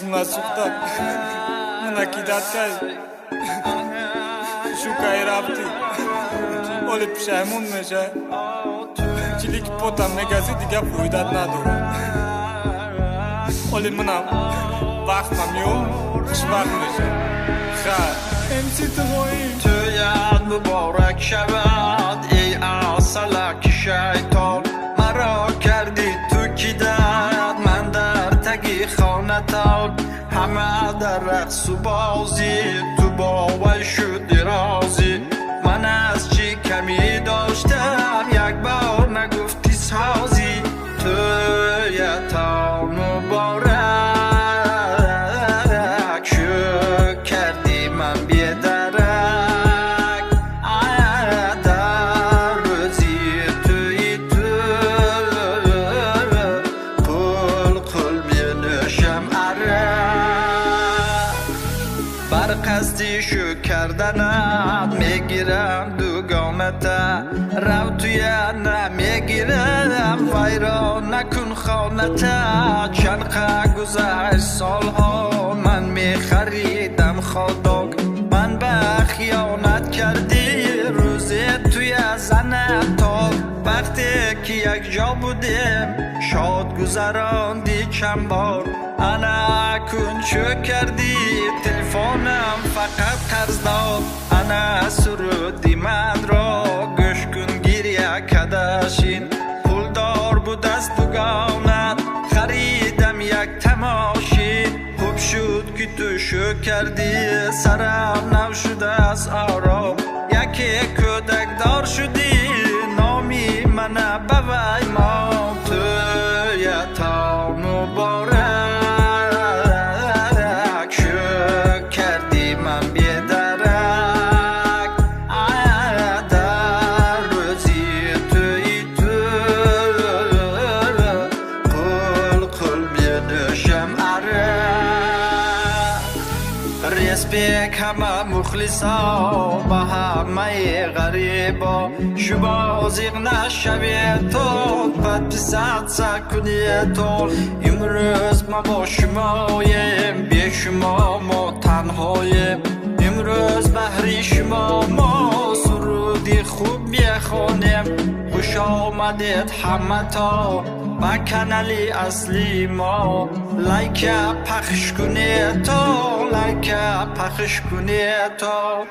چشم سوختم منکیدت کردی شوکایی رفتی ولی پشیمون میشه چیلی که پوتم نگذی دیگه فایدت نداره ولی منم وقتم میوم خوش وقت میشه خیر امسی تو هایی تو یاد مبارک شود ای اصلک شیطان مرا کردی تو کیدت من در تگی خانتان همه در رقص و بازی تو باوی شدی رازی من از چی کمی داشتم یک بار نگفتی سازی تو یتان مبارک شو کردی من بیدرک در روزی توی تو قل بینشم بر قصدی شو کردنت میگیرم دوگانته رو توی نمیگیرم ویران نکن خانته چند گذشت سالها من میخریدم خودک من به خیانت کردی روزی توی زنم تا وقتی که یک جا بودیم شاد گذراندی چند بار انا کن چو کردی تلفنم فقط قرض داد انا سرودی من را گوش کن گریه کداشین پول دار بود از دوگانت خریدم یک تماشین خوب شد که تو شو کردی سرم نو شده از آرام یکی کودک دار شدی نامی من بوی ما تو یتان مبارک شو کردی من بیدرک در روزی توی تو قل بینشم ریسپیک همه مخلصا با همه غریبا شما زیغ نشوی تو پد پیست سکنی تو امروز ما با شماییم بی شما ما تنهاییم امروز بحری شما ما سرودی خوب بخونیم خوش آمدید همه تا با کانالی اصلی ما لایک پخش کنید تو لایک پخش کنید تو